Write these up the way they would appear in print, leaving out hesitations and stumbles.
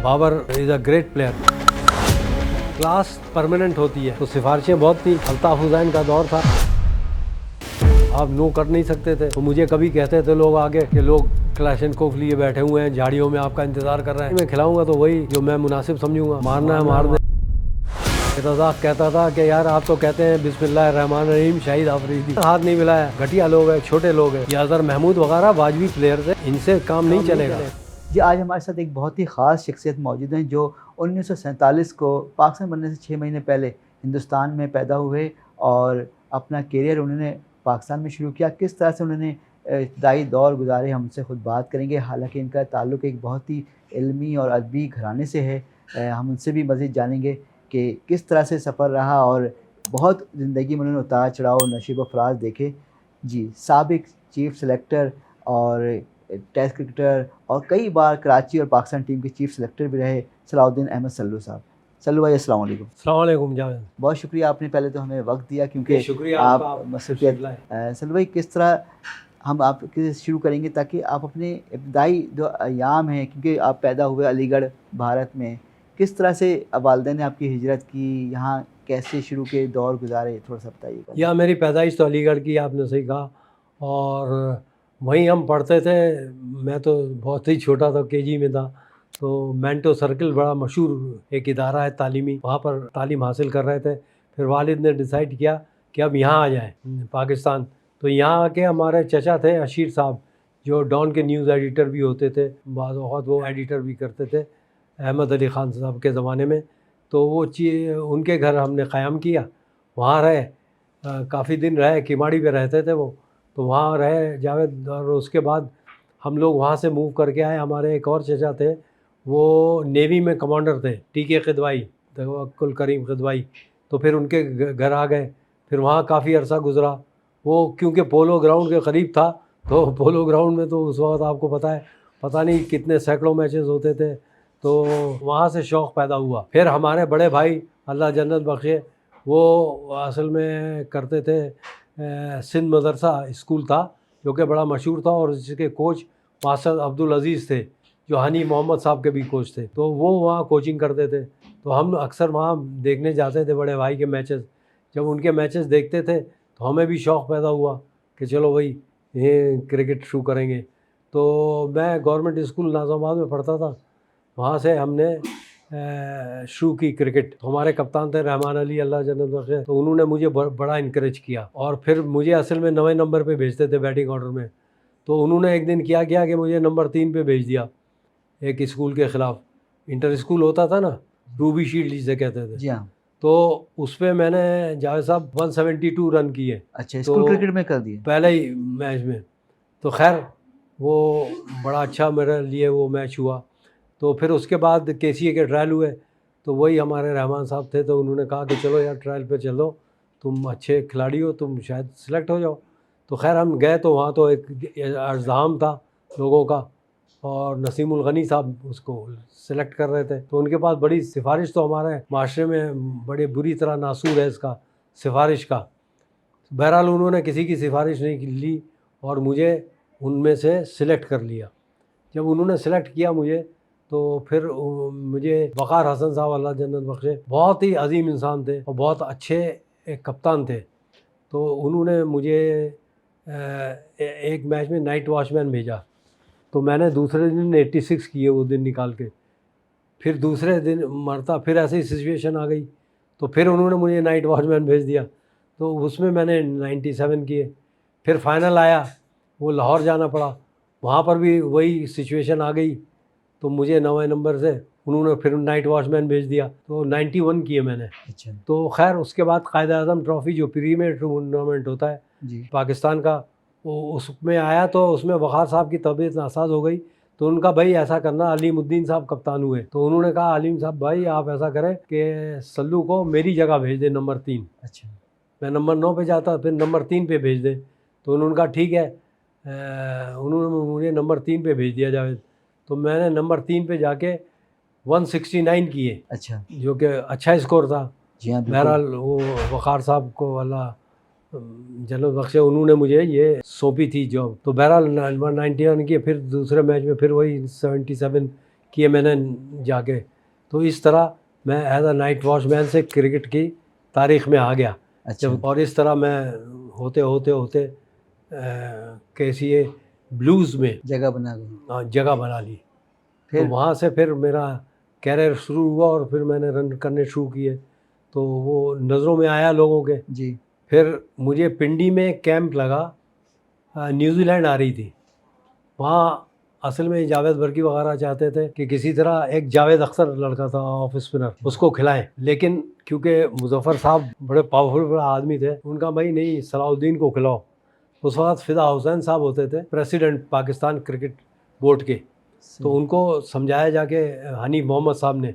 Babar is a great player. Class permanent होती है, तो सिफारिशें बहुत थी। अल्ताफ हुसैन का दौर था, आप नो कर नहीं सकते थे। तो मुझे कभी कहते थे लोग आगे कि लोग क्लाशनकोफ लिए बैठे हुए हैं, झाड़ियों में आपका इंतज़ार कर रहे हैं, मैं खिलाऊंगा तो वही जो मैं मुनासिब समझूंगा। मारना है मार दे। रज़ाक कहता था कि यार आप तो कहते हैं बिस्मिल्लाहिर्रहमानिर्रहीम शाहिद आफरीदी, हाथ नहीं मिलाया। घटिया लोग हैं, छोटे लोग हैं। ये अज़हर महमूद वगैरह वाजबी प्लेयर थे, इनसे काम नहीं चलेगा। जी, आज हमारे साथ एक बहुत ही ख़ास शख्सियत मौजूद हैं जो 1947 को पाकिस्तान बनने से 6 महीने पहले हिंदुस्तान में पैदा हुए और अपना करियर उन्होंने पाकिस्तान में शुरू किया। किस तरह से उन्होंने इब्तदाई दौर गुजारे, हमसे खुद बात करेंगे। हालांकि इनका ताल्लुक़ एक बहुत ही इल्मी और अदबी घराने से है। हम उनसे भी मज़ीद जानेंगे कि किस तरह से सफ़र रहा और बहुत ज़िंदगी में उन्होंने उतार चढ़ाव नशीब व फराज देखे। जी, साबिक चीफ़ सेलेक्टर और टेस्ट क्रिकेटर और कई बार कराची और पाकिस्तान टीम के चीफ सेलेक्टर भी रहे सलाउद्दीन अहमद सल्लू साहब। सल्लू भाई अस्सलाम वालेकुम। अस्सलाम वालेकुम जावेद। बहुत शुक्रिया, आपने पहले तो हमें वक्त दिया क्योंकि शुक्रिया आप आपका, मसरूफियत। लाए। सल्लू भाई, किस तरह हम आपके शुरू करेंगे ताकि आप अपने इब्तदाई जो अयाम हैं, क्योंकि आप पैदा हुए अलीगढ़ भारत में, किस तरह से वालिदैन ने आपकी हिजरत की, यहाँ कैसे शुरू के दौर गुजारे, थोड़ा सा बताइएगा। या मेरी पैदाइश तो अलीगढ़ की, आपने सही कहा। और वहीं हम पढ़ते थे। मैं तो बहुत ही छोटा था, केजी में था। तो मैंटो सर्किल बड़ा मशहूर एक इदारा है तालीमी, वहाँ पर तालीम हासिल कर रहे थे। फिर वालिद ने डिसाइड किया कि अब यहाँ आ जाए पाकिस्तान। तो यहाँ आके हमारे चचा थे अशीर साहब, जो डॉन के न्यूज़ एडिटर भी होते थे, बाद वक़्त वो एडिटर भी करते थे अहमद अली ख़ान साहब के ज़माने में। तो वो उनके घर हमने क़याम किया, वहाँ रहे। काफ़ी दिन रहे, किमाड़ी पे रहते थे वो। तो वहाँ रहे जावेद, और उसके बाद हम लोग वहाँ से मूव करके आए। हमारे एक और चचा थे, वो नेवी में कमांडर थे, टीके क़िदवाई, तवक्कुल करीम क़िदवाई। तो फिर उनके घर आ गए। फिर वहाँ काफ़ी अरसा गुज़रा। वो क्योंकि पोलो ग्राउंड के करीब था, तो पोलो ग्राउंड में तो उस वक्त आपको पता है, पता नहीं कितने सैकड़ों मैचेस होते थे। तो वहाँ से शौक़ पैदा हुआ। फिर हमारे बड़े भाई अल्लाह जन्नत बख्शे, वो असल में करते थे सिंध मदरसा स्कूल था, जो कि बड़ा मशहूर था, और जिसके कोच मास्टर अब्दुल अज़ीज़ थे, जो हनी मोहम्मद साहब के भी कोच थे। तो वो वहाँ कोचिंग करते थे। तो हम अक्सर वहाँ देखने जाते थे बड़े भाई के मैचेस। जब उनके मैचेस देखते थे तो हमें भी शौक़ पैदा हुआ कि चलो भाई ये क्रिकेट शुरू करेंगे। तो मैं गवर्नमेंट स्कूल नाज़िमाबाद में पढ़ता था, वहाँ से हमने शुरू की क्रिकेट। तो हमारे कप्तान थे रहमान अली, अल्लाह जन्नत बख्शे। तो उन्होंने मुझे बड़ा इनकरेज किया, और फिर मुझे असल में 9वें नंबर पे भेजते थे बैटिंग ऑर्डर में। तो उन्होंने एक दिन क्या किया कि मुझे नंबर 3 पे भेज दिया, एक स्कूल के ख़िलाफ़। इंटर स्कूल होता था ना, रूबी शील्ड जिसे कहते थे। जी हाँ। तो उस पर मैंने जावेद साहब 172 रन किए। अच्छा, तो स्कूल क्रिकेट में कर दिए। पहले ही मैच में। तो खैर वो बड़ा अच्छा मेरे लिए वो मैच हुआ। तो फिर उसके बाद केसीए के ट्रायल हुए। तो वही हमारे रहमान साहब थे, तो उन्होंने कहा कि चलो यार ट्रायल पे चलो, तुम अच्छे खिलाड़ी हो, तुम शायद सिलेक्ट हो जाओ। तो खैर हम गए, तो वहाँ तो एक अज़्ज़ाम था लोगों का, और नसीमुल गनी साहब उसको सिलेक्ट कर रहे थे। तो उनके पास बड़ी सिफारिश, तो हमारे माशरे में बड़ी बुरी तरह नासूर है इसका, सिफारिश का। बहरहाल उन्होंने किसी की सिफारिश नहीं ली और मुझे उनमें से सिलेक्ट कर लिया। जब उन्होंने सेलेक्ट किया मुझे, तो फिर मुझे वक़ार हसन साहब अल्लाह जन्नत बख्शे, बहुत ही अजीम इंसान थे और बहुत अच्छे एक कप्तान थे। तो उन्होंने मुझे एक मैच में नाइट वॉचमैन भेजा। तो मैंने दूसरे दिन 86 किए वो दिन निकाल के। फिर दूसरे दिन मरता, फिर ऐसी सिचुएशन आ गई, तो फिर उन्होंने मुझे नाइट वॉचमैन भेज दिया। तो उसमें मैंने 97 किए। फिर फाइनल आया, वो लाहौर जाना पड़ा, वहाँ पर भी वही सिचुएशन आ गई। तो मुझे 9वें नंबर से उन्होंने फिर नाइट वॉचमैन भेज दिया। तो 91 किए मैंने। अच्छा तो खैर उसके बाद कायद-ए-आज़म ट्रॉफ़ी, जो प्रीमियर टूर्नामेंट होता है जी। पाकिस्तान का, वो उसमें आया। तो उसमें वक़ार साहब की तबीयत नासाज हो गई। तो उनका भाई ऐसा करना, अलीमुद्दीन साहब कप्तान हुए। तो उन्होंने कहा अलीम साहब भाई आप ऐसा करें कि सल्लू को मेरी जगह भेज दें नंबर 3। अच्छा मैं नंबर 9 पे जाता, फिर नंबर 3 पे भेज दें। तो उन्होंने कहा ठीक है। उन्होंने मुझे नंबर 3 पे भेज दिया जावेद। तो मैंने नंबर 3 पे जाके 169 किए, अच्छा। जो कि अच्छा स्कोर था। जी हाँ, बिल्कुल। बहरहाल वो वक़ार साहब को अल्लाह जन्नत बख्शे, उन्होंने मुझे ये सौंपी थी जॉब। तो बहरहाल नंबर 91 किए। फिर दूसरे मैच में फिर वही 77 किए मैंने जाके। तो इस तरह मैं एज अ नाइट वॉचमैन से क्रिकेट की तारीख में आ गया। अच्छा। जब और इस तरह मैं होते होते होते कैसी ये ब्लूज़ में जगह बना गई। जगह बना ली। तो फिर वहाँ से फिर मेरा कैरियर शुरू हुआ और फिर मैंने रन करने शुरू किए। तो वो नज़रों में आया लोगों के। जी। फिर मुझे पिंडी में कैंप लगा, न्यूजीलैंड आ रही थी। वहाँ असल में जावेद बर्की वगैरह चाहते थे कि किसी तरह एक जावेद अख्तर लड़का था ऑफ स्पिनर, उसको खिलाएं। लेकिन क्योंकि मुजफ्फर साहब बड़े पावरफुल आदमी थे, उनका भाई नहीं, सलाउद्दीन को खिलाओ। उस वक्त फ़िदा हुसैन साहब होते थे प्रेसिडेंट पाकिस्तान क्रिकेट बोर्ड के। तो सही। उनको समझाया जाके हनीफ मोहम्मद साहब ने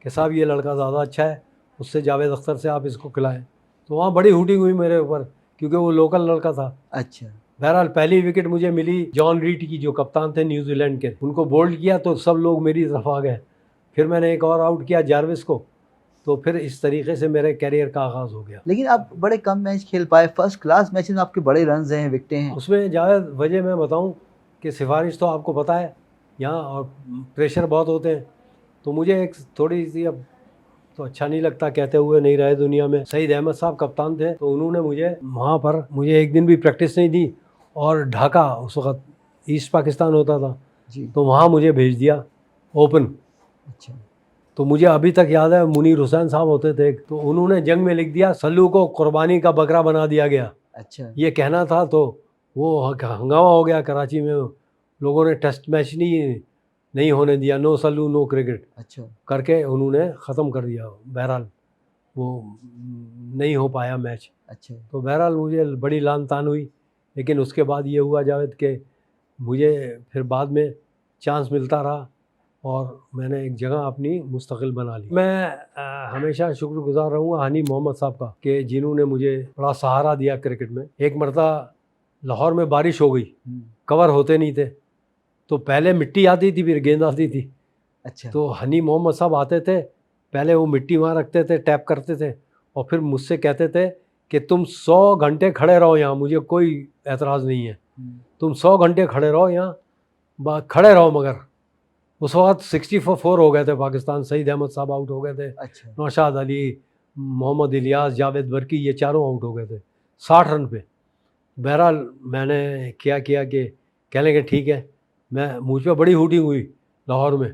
कि साहब ये लड़का ज़्यादा अच्छा है, उससे जावेद अख्तर से आप इसको खिलाएं। तो वहाँ बड़ी हुटिंग हुई मेरे ऊपर, क्योंकि वो लोकल लड़का था। अच्छा। बहरहाल पहली विकेट मुझे मिली जॉन रीड की, जो कप्तान थे न्यूजीलैंड के। उनको बोल्ड किया तो सब लोग मेरी तरफ आ गए। फिर मैंने एक और आउट किया जार्विस को। तो फिर इस तरीके से मेरे कैरियर का आगाज़ हो गया। लेकिन आप बड़े कम मैच खेल पाए, फर्स्ट क्लास मैच में आपके बड़े रन्स हैं, विकेटें हैं। उसमें जावेद वजह मैं बताऊं कि सिफारिश तो आपको पता है यहाँ, और प्रेशर बहुत होते हैं। तो मुझे एक थोड़ी सी, अब तो अच्छा नहीं लगता कहते हुए, नहीं रहे दुनिया में। सईद अहमद साहब कप्तान थे, तो उन्होंने मुझे वहाँ पर मुझे एक दिन भी प्रैक्टिस नहीं दी। और ढाका उस वक्त ईस्ट पाकिस्तान होता था, जी। तो वहाँ मुझे भेज दिया ओपन। अच्छा। तो मुझे अभी तक याद है, मुनीर हुसैन साहब होते थे, तो उन्होंने जंग में लिख दिया सल्लू को कुर्बानी का बकरा बना दिया गया। अच्छा। ये कहना था, तो वो हंगामा हो गया कराची में। लोगों ने टेस्ट मैच नहीं होने दिया, नो सल्लू नो क्रिकेट अच्छा। करके उन्होंने ख़त्म कर दिया। बहरहाल वो नहीं हो पाया मैच। अच्छा। तो बहरहाल मुझे बड़ी लान तान हुई। लेकिन उसके बाद ये हुआ जावेद के मुझे फिर बाद में चांस मिलता रहा और मैंने एक जगह अपनी मुस्तकिल बना ली। मैं हमेशा शुक्रगुजार रहूँगा हनी मोहम्मद साहब का, कि जिन्होंने मुझे बड़ा सहारा दिया क्रिकेट में। एक मरतबा लाहौर में बारिश हो गई, कवर होते नहीं थे, तो पहले मिट्टी आती थी फिर गेंद आती थी। अच्छा। तो हनी मोहम्मद साहब आते थे, पहले वो मिट्टी वहाँ रखते थे, टैप करते थे, और फिर मुझसे कहते थे कि तुम 100 घंटे खड़े रहो यहाँ, मुझे कोई एतराज़ नहीं है, तुम 100 घंटे खड़े रहो यहाँ, खड़े रहो। मगर उस वक्त 64 हो गए थे पाकिस्तान, सईद अहमद साहब आउट हो गए थे, अच्छा। नौशाद अली, मोहम्मद इलियास, जावेद बर्की, ये चारों आउट हो गए थे 60 रन पे। बहरहाल मैंने क्या किया कि कहने के ठीक है, मैं मुझ पर बड़ी हुटिंग हुई लाहौर में।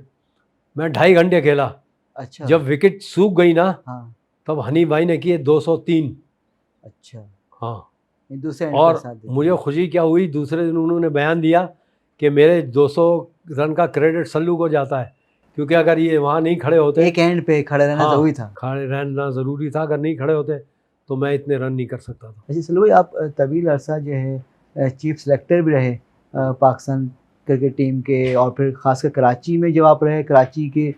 मैं 2.5 घंटे खेला। अच्छा। जब विकेट सूख गई ना, हाँ। तब हनी भाई ने किए 203। अच्छा। हाँ। ये दूसरे एंड पर और साथ देते मुझे हैं। खुशी क्या हुई, दूसरे दिन उन्होंने बयान दिया कि मेरे 200 रन का क्रेडिट सल्लू को जाता है, क्योंकि अगर ये वहाँ नहीं खड़े होते, एक एंड पे खड़े रहना हाँ, जरूरी था। खड़े रहना ज़रूरी था, अगर नहीं खड़े होते तो मैं इतने रन नहीं कर सकता था। अच्छा सल्लू भाई, आप तवील अरसा जो है चीफ सेलेक्टर भी रहे पाकिस्तान क्रिकेट टीम के, और फिर खासकर कराची में जब आप रहे, कराची के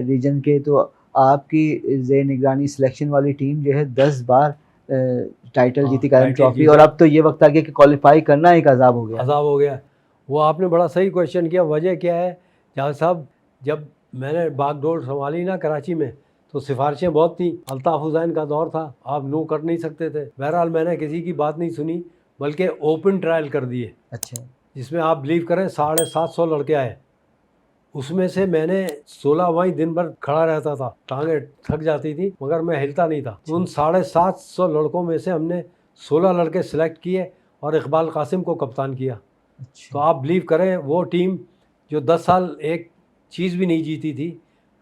रीजन के, तो आपकी ज़ेर निगरानी सिलेक्शन वाली टीम जो है 10 बार टाइटल जीती, कायम टाइटल ट्रॉफी। जीता। और अब तो ये वक्त आ गया कि क्वालिफाई करना एक अजाब हो गया। अजाब हो गया। वो आपने बड़ा सही क्वेश्चन किया। वजह क्या है जावेद साहब, जब मैंने बागडोर संभाली ना कराची में, तो सिफारिशें बहुत थी। अल्ताफ़ हुसैन का दौर था, आप नो कर नहीं सकते थे। बहरहाल मैंने किसी की बात नहीं सुनी, बल्कि ओपन ट्रायल कर दिए, अच्छा। जिसमें आप बिलीव करें 750 लड़के आए। उसमें से मैंने 16 वहीं दिन भर खड़ा रहता था, टांगें थक जाती थी मगर मैं हिलता नहीं था। उन 750 लड़कों में से हमने 16 लड़के सिलेक्ट किए और इकबाल कासिम को कप्तान किया। तो अच्छा। आप बिलीव करें, वो टीम जो 10 साल एक चीज़ भी नहीं जीती थी,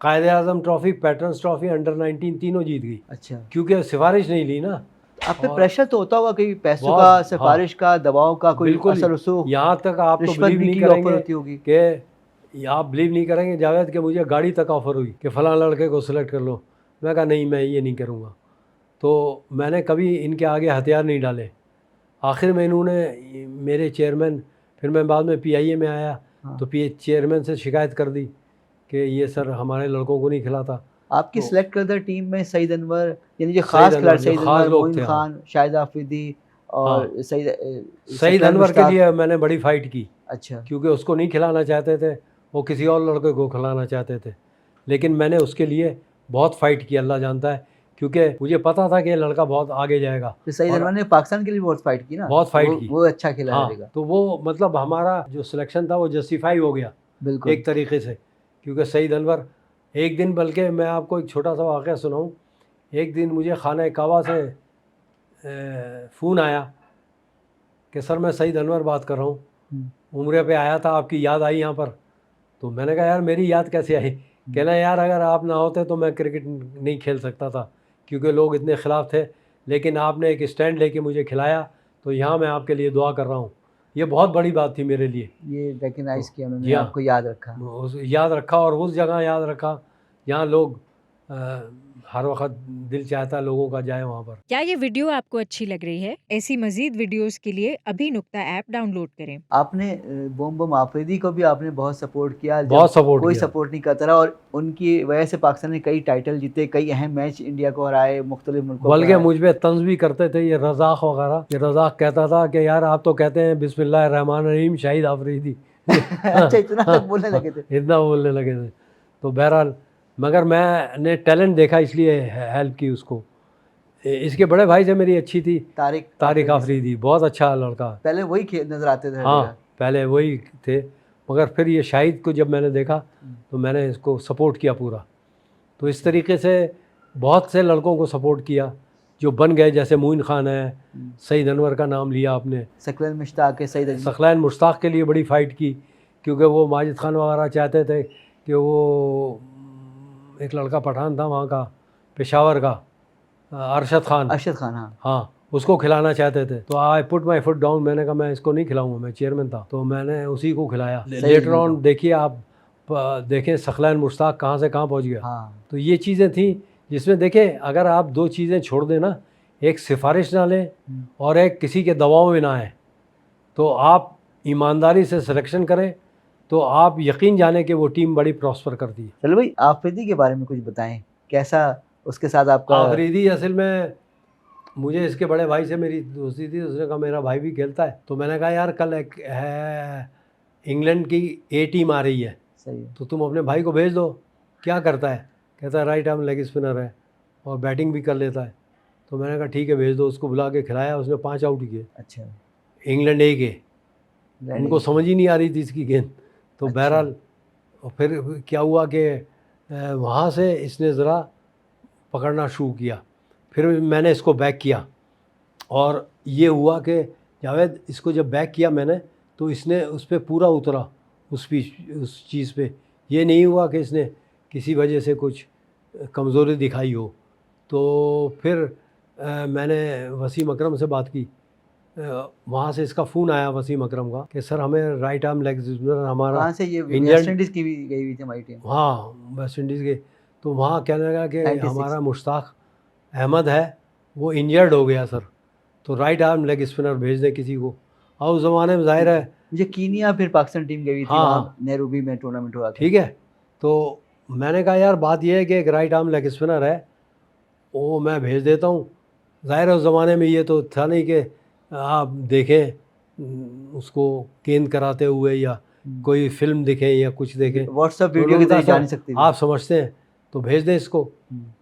कायदे आज़म ट्रॉफ़ी, पैटर्न्स ट्रॉफ़ी, अंडर 19 तीनों जीत गई, अच्छा। क्योंकि सिफारिश नहीं ली ना। आप पे और प्रेशर तो होता होगा कि पैसों बहुत, का, हाँ, सिफारिश का, दबाव का, कोई बिल्कुल। असर रसूख, यहाँ तक आप तो रिश्वत बिलीव भी नहीं की ऑफर करेंगे होती होगी। कि आप बिलीव नहीं करेंगे जावेद, कि मुझे गाड़ी तक ऑफ़र हुई कि फ़लाँ लड़के को सिलेक्ट कर लो। मैं कहा नहीं, मैं ये नहीं करूँगा। तो मैंने कभी इनके आगे हथियार नहीं डाले। आखिर में इन्होंने मेरे चेयरमैन, फिर मैं बाद में PIA में आया, हाँ। तो चेयरमैन से शिकायत कर दी कि ये सर हमारे लड़कों को नहीं खिलाता। आपकी तो सिलेक्ट करदा टीम में सईद अनवर, यानी जो सईद खास अनवर, खिलाड़ी, जो सईद ख़ास अनवर, लोग मोइन थे, हाँ, खान, शाहिद आफरीदी और हाँ। सईद सईद सकलैन अनवर के मुश्ताक। लिए मैंने बड़ी फ़ाइट की, अच्छा। क्योंकि उसको नहीं खिलाना चाहते थे, वो किसी और लड़के को खिलाना चाहते थे। लेकिन मैंने उसके लिए बहुत फ़ाइट की, अल्लाह जानता है, क्योंकि मुझे पता था कि ये लड़का बहुत आगे जाएगा। तो सईद और अनवर ने पाकिस्तान के लिए बहुत फाइट की ना, बहुत तो फ़ाइट की। वो अच्छा खेला हाँ, रहेगा। तो वो मतलब हमारा जो सिलेक्शन था वो जस्टिफाई हो गया बिल्कुल। एक तरीके से, क्योंकि सईद अनवर एक दिन, बल्कि मैं आपको एक छोटा सा वाक़या सुनाऊं, एक दिन मुझे खाना काबा से फ़ोन आया कि सर मैं सईद अनवर बात कर रहा हूँ, उम्रे पे आया था, आपकी याद आई यहाँ पर। तो मैंने कहा यार मेरी याद कैसे आई? कहना यार अगर आप ना होते तो मैं क्रिकेट नहीं खेल सकता था, क्योंकि लोग इतने ख़िलाफ़ थे, लेकिन आपने एक स्टैंड लेके मुझे खिलाया, तो यहाँ मैं आपके लिए दुआ कर रहा हूँ। ये बहुत बड़ी बात थी मेरे लिए। ये रिकग्नाइज़ तो किया उन्होंने, जी हाँ, आपको याद रखा। याद रखा, और उस जगह याद रखा जहाँ लोग हर वक्त दिल चाहता है लोगों का जाए वहाँ पर। क्या ये वीडियो आपको अच्छी लग रही है? ऐसी मज़ीद वीडियोज़ के लिए अभी नुक्ता ऐप डाउनलोड करें। आपने बोम बम आफरीदी को भी आपने बहुत सपोर्ट किया, जब बहुत सपोर्ट कोई किया। सपोर्ट नहीं करता रहा, और उनकी वजह से पाकिस्तान ने कई टाइटल जीते, कई अहम मैच इंडिया को हराए, मुख्तलिफ मुल्कों को बल्कि हराए। मुझ पे तंज भी करते थे ये रज़ाक वगैरह। ये रज़ाक कहता था कि यार आप तो कहते हैं बिस्मिल्लाह रहमान रहीम शाहिद आफरीदी। अच्छा, इतना तक बोलने लगे थे। इतना बोलने लगे थे। तो बहरहाल, मगर मैंने टैलेंट देखा इसलिए हेल्प की उसको। इसके बड़े भाई से मेरी अच्छी थी, तारिक आफरीदी, बहुत अच्छा लड़का। पहले वही नजर आते थे हर हाँ, जगह। पहले वही थे, मगर फिर ये शाहिद को जब मैंने देखा तो मैंने इसको सपोर्ट किया पूरा। तो इस तरीके से बहुत से लड़कों को सपोर्ट किया जो बन गए, जैसे मोइन खान है, सईद अनवर का नाम लिया आपने, सकलैन मुश्ताक है, सईद अली। सकलैन मुश्ताक के लिए बड़ी फ़ाइट की, क्योंकि वो माजिद खान वगैरह चाहते थे कि वो एक लड़का पठान था वहाँ का, पेशावर का, अरशद खान। हाँ। हाँ, उसको खिलाना चाहते थे। तो I put my foot down, मैंने कहा मैं इसको नहीं खिलाऊंगा, मैं चेयरमैन था, तो मैंने उसी को खिलाया। लेटर ऑन देखिए आप, देखें सकलैन मुश्ताक कहाँ से कहाँ पहुँच गया। हाँ। तो ये चीज़ें थी जिसमें देखें, अगर आप दो चीज़ें छोड़ दें ना, एक सिफारिश ना लें और एक किसी के दबाव में ना आए, तो आप ईमानदारी से सिलेक्शन करें, तो आप यकीन जाने कि वो टीम बड़ी प्रॉस्पर करती है। चलो भाई, आफरीदी के बारे में कुछ बताएं, कैसा उसके साथ आपका? आफरीदी असल में, मुझे इसके बड़े भाई से मेरी दोस्ती थी, उसने कहा मेरा भाई भी खेलता है, तो मैंने कहा यार कल एक है इंग्लैंड की ए टीम आ रही है, सही है। तो तुम अपने भाई को भेज दो। क्या करता है? कहता है राइट आर्म लेग स्पिनर है और बैटिंग भी कर लेता है। तो मैंने कहा ठीक है भेज दो। उसको बुला के खिलाया, उसने 5 आउट किए। अच्छा। इंग्लैंड ए के, उनको समझ ही नहीं आ रही थी इसकी गेंद। तो अच्छा। बहरहाल फिर क्या हुआ कि वहाँ से इसने ज़रा पकड़ना शुरू किया, फिर मैंने इसको बैक किया, और ये हुआ कि जावेद इसको जब बैक किया मैंने, तो इसने उस पर पूरा उतरा, उस चीज़ पे। ये नहीं हुआ कि इसने किसी वजह से कुछ कमज़ोरी दिखाई हो। तो फिर मैंने वसीम अकरम से बात की, वहाँ से इसका फ़ोन आया वसीम अकरम का कि सर हमें राइट आर्म लेग स्पिनर हमारा कहाँ से? ये इंडियन, वेस्ट इंडीज़ की भी गई हुई थी हमारी टीम। हाँ वेस्ट इंडीज़ के। तो वहाँ कहने लगा कि 96। हमारा मुश्ताक अहमद है, वो इंजर्ड हो गया सर, तो राइट आर्म लेग स्पिनर भेज दें किसी को। और उस ज़माने में जाहिर है, मुझे कीनिया फिर पाकिस्तान टीम गई हुई थी, हाँ, वहाँ नैरोबी में टूर्नामेंट हुआ था। ठीक है। तो मैंने कहा यार बात यह है कि एक राइट आर्म लेग स्पिनर है, वो मैं भेज देता हूँ। ज़ाहिर है उस ज़माने में ये तो था नहीं कि आप देखें उसको गेंद कराते हुए या कोई फिल्म देखें या कुछ देखें, व्हाट्सएप तो वीडियो के लोग जरिए ऐसा जान सकते थे। आप समझते हैं, तो भेज दें इसको।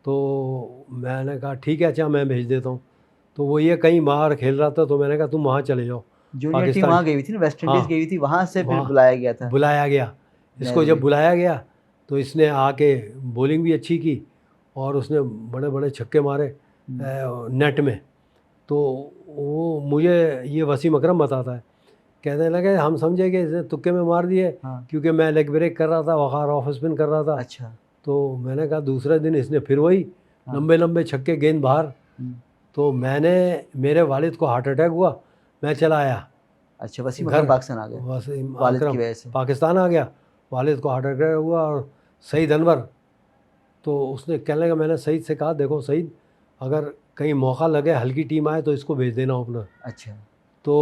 तो मैंने कहा ठीक है, अच्छा मैं भेज देता हूँ। तो वो ये कहीं बाहर खेल रहा था, तो मैंने कहा तुम वहाँ चले जाओ। जूनियर टीम वहाँ गई हुई थी ना, वेस्ट इंडीज़ हाँ, गई हुई थी, वहाँ से फिर वहाँ बुलाया गया था। बुलाया गया इसको। जब बुलाया गया तो इसने आके बॉलिंग भी अच्छी की और उसने बड़े बड़े छक्के मारे नेट में। तो वो मुझे ये वसीम अकरम बताता है, कहने लगे हम समझे कि इसने तुक्के में मार दिए, क्योंकि मैं लेग ब्रेक कर रहा था, वकार ऑफ स्पिन कर रहा था। अच्छा। तो मैंने कहा दूसरे दिन इसने फिर वही लंबे लंबे छक्के, गेंद बाहर। तो मेरे वालिद को हार्ट अटैक हुआ, मैं चला आया। अच्छा, वसीम अकरम पाकिस्तान आ गया, वसीम वालिद की अकरम वजह से पाकिस्तान आ गया, वालिद को हार्ट अटैक हुआ। और सईद अनवर, तो उसने कहने लगा, मैंने सईद से कहा देखो सईद, अगर कहीं मौका लगे, हल्की टीम आए तो इसको भेज देना ओपनर। अच्छा। तो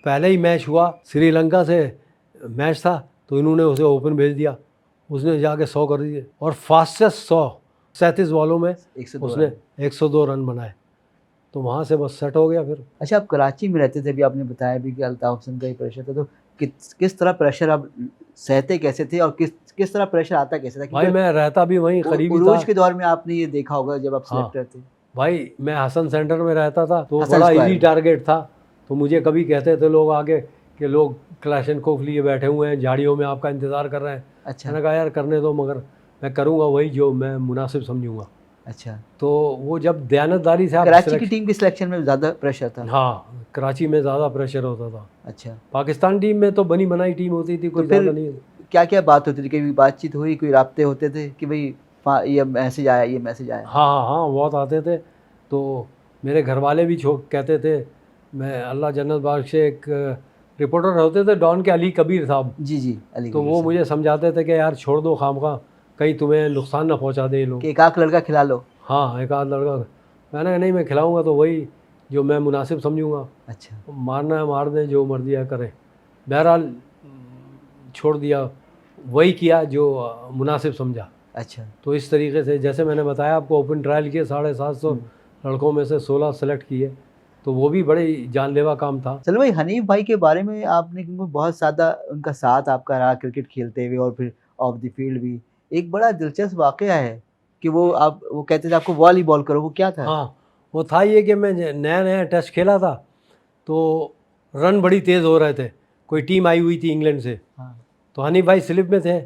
पहले ही मैच हुआ, श्रीलंका से मैच था, तो इन्होंने उसे ओपन भेज दिया। उसने जाके 100 कर दिए, और फास्टेस्ट 100 37 बॉलों में 102 उसने 102 रन बनाए। तो वहाँ से बस सेट हो गया फिर। अच्छा, आप कराची में रहते थे, अभी आपने बताया भी कि अल्ताफ हुसैन का ही प्रेशर था, तो किस तरह प्रेशर आप सहते कैसे थे, और किस तरह प्रेशर आता कैसे था? भाई मैं रहता भी वहीं करीबी था। उरूज के दौर में आपने ये देखा होगा जब आप सिलेक्टर थे। भाई मैं हसन सेंटर में रहता था, तो हसन बड़ा स्क्वायर इजी में। टारगेट था। तो मुझे कभी कहते थे लोग आगे कि लोग क्लैशनकोफ लिए बैठे हुए हैं, झाड़ियों में आपका इंतज़ार कर रहे हैं, अच्छा मैंने कहा यार करने दो, मगर मैं करूँगा वही जो मैं मुनासिब समझूंगा। अच्छा। तो वो जब दयानतदारी से आप कराची की सिलेक्शन, टीम की सिलेक्शन में ज़्यादा प्रेशर था। हाँ कराची में ज़्यादा प्रेशर होता था। अच्छा, पाकिस्तान टीम में तो बनी बनाई टीम होती थी, तो कोई फिर ज़्यादा नहीं। क्या-क्या बात होती थी? कभी बातचीत हुई, कोई राब्ते होते थे कि भई ये मैसेज आया, ये मैसेज आया? हाँ हाँ हाँ, बहुत आते थे। तो मेरे घर वाले भी कहते थे, मैं अल्लाह जन्नत बख्शे, एक रिपोर्टर होते थे डॉन के, अली कबीर साहब, जी, जी, अली तो कबीर वो साहब। मुझे समझाते थे कि यार छोड़ दो खामखा, कहीं तुम्हें नुकसान ना पहुंचा दे ये लोग। कि एक आध लड़का खिला लो। हाँ एक आध लड़का, मैंने कहा नहीं, मैं खिलाऊंगा तो वही जो मैं मुनासिब समझूंगा, अच्छा, मारना है मार दे, जो मर्जी है करे। बहरहाल छोड़ दिया, वही किया जो मुनासिब समझा। अच्छा। तो इस तरीके से, जैसे मैंने बताया आपको, ओपन ट्रायल किए 750 हुँ। लड़कों में से 16 सेलेक्ट किए, तो वो भी बड़ी जानलेवा काम था। चलो भाई, हनीफ भाई के बारे में आपने, क्योंकि बहुत ज़्यादा उनका साथ आपका रहा क्रिकेट खेलते हुए और फिर ऑफ द फील्ड भी। एक बड़ा दिलचस्प वाक़या है कि वो कहते थे आपको वॉलीबॉल करो, वो क्या था? हाँ, वो था ये कि मैं नया नया टेस्ट खेला था, तो रन बड़ी तेज़ हो रहे थे, कोई टीम आई हुई थी इंग्लैंड से, हाँ, तो हनीफ भाई स्लिप में थे,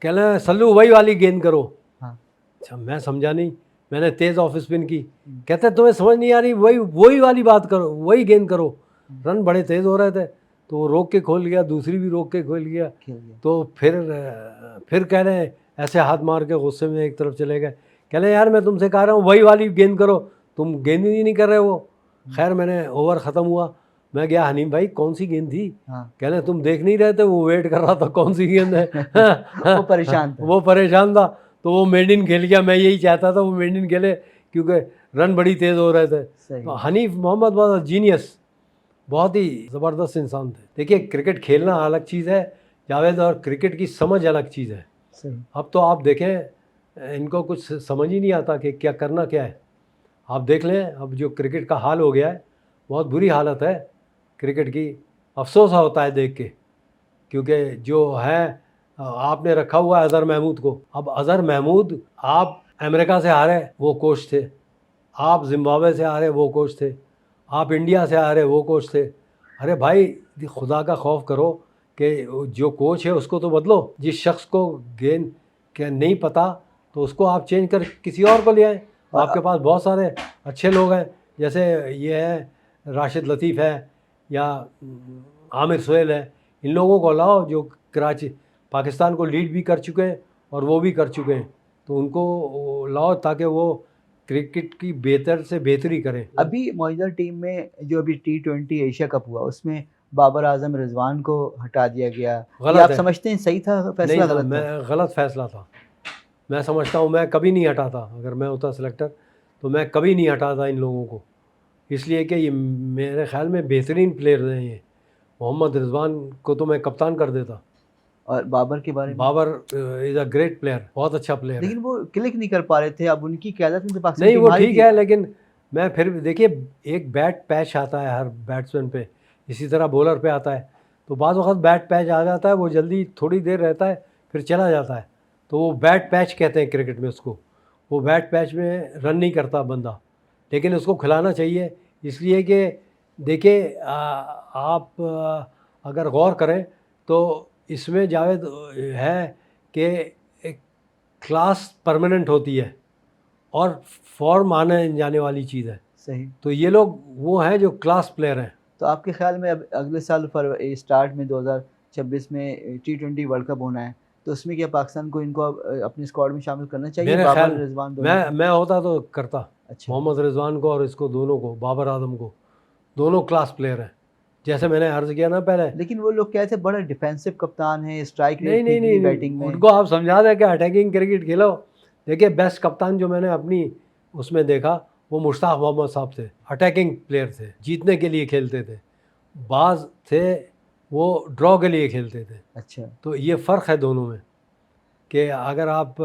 कह रहे हैं सल्लू वही वाली गेंद करो। हाँ। अच्छा मैं समझा नहीं, मैंने तेज़ ऑफ स्पिन की, हुँ, कहते तुम्हें समझ नहीं आ रही, वही वही वाली बात करो, वही गेंद करो। हुँ। रन बड़े तेज़ हो रहे थे, तो वो रोक के खोल गया, दूसरी भी रोक के खोल गया। खेल गया। तो फिर कह रहे हैं, ऐसे हाथ मार के गुस्से में एक तरफ चले गए, कह रहे हैं यार मैं तुमसे कह रहा हूँ वही वाली गेंद करो, तुम गेंद ही नहीं कर रहे हो। हुँ, खैर मैंने ओवर ख़त्म हुआ, मैं गया, हनीम भाई कौन सी गेंद थी? हाँ। कह रहे तुम देख नहीं रहे थे, वो वेट कर रहा था कौन सी गेंद है। वो परेशान था। वो परेशान था, तो वो मेड इन खेल गया, मैं यही चाहता था वो मेड इन खेले, क्योंकि रन बड़ी तेज़ हो रहे थे। सही। तो हनीफ मोहम्मद वाज जीनियस, बहुत ही ज़बरदस्त इंसान थे। देखिए क्रिकेट खेलना अलग चीज़ है जावेद, और क्रिकेट की समझ अलग चीज़ है। सही। अब तो आप देखें, इनको कुछ समझ ही नहीं आता कि क्या करना क्या है। आप देख लें अब जो क्रिकेट का हाल हो गया है, बहुत बुरी हालत है क्रिकेट की, अफसोस होता है देख के, क्योंकि जो है आपने रखा हुआ है अज़हर महमूद को। अब अज़हर महमूद, आप अमेरिका से आ रहे वो कोच थे, आप जिम्बाब्वे से आ रहे वो कोच थे, आप इंडिया से आ रहे वो कोच थे। अरे भाई खुदा का खौफ करो कि जो कोच है उसको तो बदलो। जिस शख्स को गेंद के नहीं पता तो उसको आप चेंज कर किसी और को ले आए। और आपके पास बहुत सारे अच्छे लोग हैं, जैसे ये है राशिद लतीफ़ है, या आमिर सोहेल है, इन लोगों को लाओ जो कराची पाकिस्तान को लीड भी कर चुके हैं और वो भी कर चुके हैं, तो उनको लाओ ताकि वो क्रिकेट की बेहतर से बेहतरी करें। अभी मौजूदा टीम में जो अभी T20 एशिया कप हुआ, उसमें बाबर आज़म रिज़वान को हटा दिया गया। ये गलत आप है, समझते हैं सही था, नहीं फैसला था, गलत मैं था? गलत फैसला था। मैं समझता हूँ मैं कभी नहीं हटाता, अगर मैं होता सिलेक्टर तो मैं कभी नहीं हटाता इन लोगों को, इसलिए कि ये मेरे ख्याल में बेहतरीन प्लेयर हैं ये। मोहम्मद रिजवान को तो मैं कप्तान कर देता। और बाबर के बारे में? Babar is a great player, बहुत अच्छा प्लेयर है। लेकिन वो क्लिक नहीं कर पा रहे थे, अब उनकी क़यादत में तो पाकिस्तान नहीं टीम वो हारी ठीक थी। है, लेकिन मैं फिर भी देखिए, एक बैट पैच आता है हर बैट्समैन पे, इसी तरह बॉलर पे आता है, तो बाज़ वक़्त बैट पैच आ जाता है, वो जल्दी थोड़ी देर रहता है फिर चला जाता है, तो वो बैट पैच कहते हैं क्रिकेट में उसको। वो बैट पैच में रन नहीं करता बंदा, लेकिन उसको खिलाना चाहिए, इसलिए कि देखिए आप अगर गौर करें तो इसमें जावेद है कि एक क्लास परमानेंट होती है और फॉर्म आने जाने वाली चीज़ है। सही। तो ये लोग वो हैं जो क्लास प्लेयर हैं। तो आपके ख़्याल में अब अगले साल स्टार्ट में 2026 में T20 वर्ल्ड कप होना है, तो उसमें क्या पाकिस्तान को इनको अब अपने स्क्वाड में शामिल करना चाहिए, मेरे बाबर, ख़्याल रिज़वान दोनों को? मैं होता तो करता, अच्छा। मोहम्मद रिज़वान को और इसको दोनों को, बाबर आज़म को, दोनों क्लास प्लेयर हैं। जैसे मैंने अर्ज़ किया ना पहले, लेकिन वो लोग कहते हैं बड़ा डिफेंसिव कप्तान है, स्ट्राइक रेट नहीं नहीं ठीक नहीं नहीं, बैटिंग में। उनको आप समझा दें कि अटैकिंग क्रिकेट खेलो। देखिए बेस्ट कप्तान जो मैंने अपनी उसमें देखा वो मुश्ताक मोहम्मद साहब थे, अटैकिंग प्लेयर थे, जीतने के लिए खेलते थे। बाज़ थे वो ड्रॉ के लिए खेलते थे। अच्छा। तो ये फ़र्क है दोनों में, कि अगर आप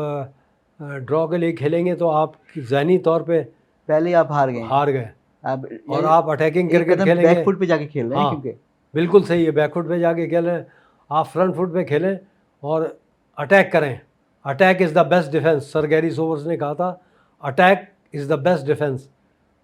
ड्रॉ के लिए खेलेंगे तो आप ज़हनी तौर पे पहले ही आप हार गए हैं। हार गए, अब और ये आप अटैकिंग एक क्रिकेट कदम खेलेंगे। बैक फुट पे जाके खेल रहे हैं हाँ क्योंकि बिल्कुल सही है, बैकफुट पे जाके खेलें, आप फ्रंट फुट पे खेलें और अटैक करें। Attack is the best defence, sir Garry Sobers ने कहा था, attack is the best defence.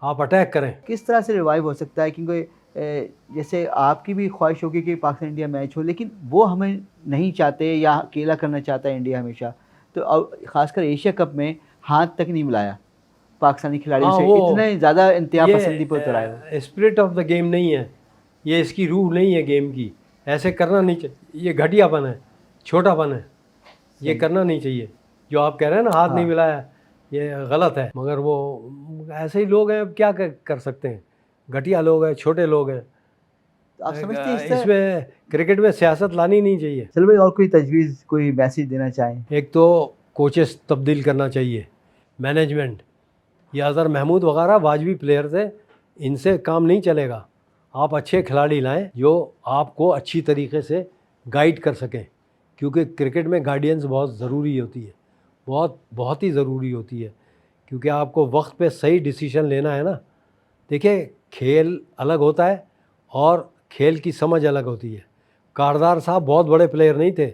आप अटैक करें। किस तरह से रिवाइव हो सकता है, क्योंकि जैसे आपकी भी ख्वाहिश होगी कि पाकिस्तान इंडिया मैच हो, लेकिन वो हमें नहीं चाहते या अकेला करना चाहता है इंडिया हमेशा। तो ख़ासकर एशिया कप में हाथ तक नहीं मिलाया पाकिस्तानी खिलाड़ियों हाँ, से, वो इतने ज़्यादा इंतहा पसंदी पर उतर आए हो। ये स्पिरिट ऑफ द गेम नहीं है, ये इसकी रूह नहीं है गेम की। ऐसे करना नहीं चाहिए, ये घटियापन है, छोटापन है, ये सही। करना नहीं चाहिए। जो आप कह रहे हैं ना हाथ नहीं हाँ। मिलाया, ये गलत है। मगर वो ऐसे ही लोग हैं, अब क्या कर सकते हैं, घटिया लोग हैं, छोटे लोग हैं। तो आप समझते हैं इससे? इसमें क्रिकेट में सियासत लानी नहीं चाहिए। चलो भाई, और कोई तजवीज़, कोई मैसेज देना चाहें? एक तो कोचेस तब्दील करना चाहिए, मैनेजमेंट। ये अज़हर महमूद वगैरह वाजबी प्लेयर थे, इनसे काम नहीं चलेगा। आप अच्छे खिलाड़ी लाएं जो आपको अच्छी तरीके से गाइड कर सकें, क्योंकि क्रिकेट में गाइडेंस बहुत ज़रूरी होती है, बहुत ही ज़रूरी होती है, क्योंकि आपको वक्त पे सही डिसीजन लेना है ना। देखिए, खेल अलग होता है और खेल की समझ अलग होती है। कारदार साहब बहुत बड़े प्लेयर नहीं थे,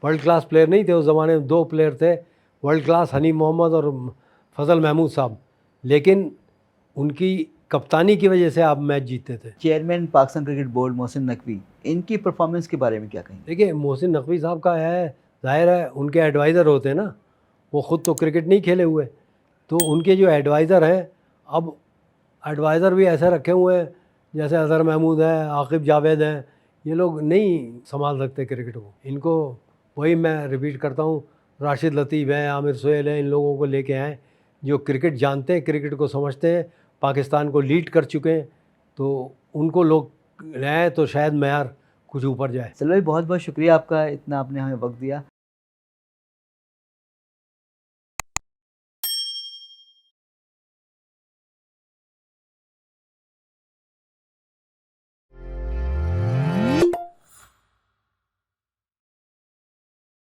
वर्ल्ड क्लास प्लेयर नहीं थे उस ज़माने में। 2 प्लेयर थे वर्ल्ड क्लास, हनीफ मोहम्मद और फजल महमूद साहब, लेकिन उनकी कप्तानी की वजह से आप मैच जीतते थे। Chairman Pakistan cricket board Mohsin Naqvi, इनकी परफॉर्मेंस के बारे में क्या कहेंगे? देखिए, मोहसिन नकवी साहब का है, ज़ाहिर है उनके एडवाइज़र होते हैं ना, वो ख़ुद तो क्रिकेट नहीं खेले हुए, तो उनके जो एडवाइज़र हैं, अब एडवाइज़र भी ऐसे रखे हुए हैं जैसे अज़हर महमूद हैं, आकिब जावेद हैं। ये लोग नहीं संभाल सकते क्रिकेट को। इनको वही मैं रिपीट करता हूँ, राशिद लतीफ़ हैं, आमिर सुहेल हैं, इन लोगों को लेके आएँ जो क्रिकेट जानते हैं, क्रिकेट को समझते हैं, पाकिस्तान को लीड कर चुके हैं। तो उनको लोग लाएँ तो शायद मैयार कुछ ऊपर जाए। चलो भाई, बहुत बहुत शुक्रिया आपका, इतना आपने हमें वक्त दिया।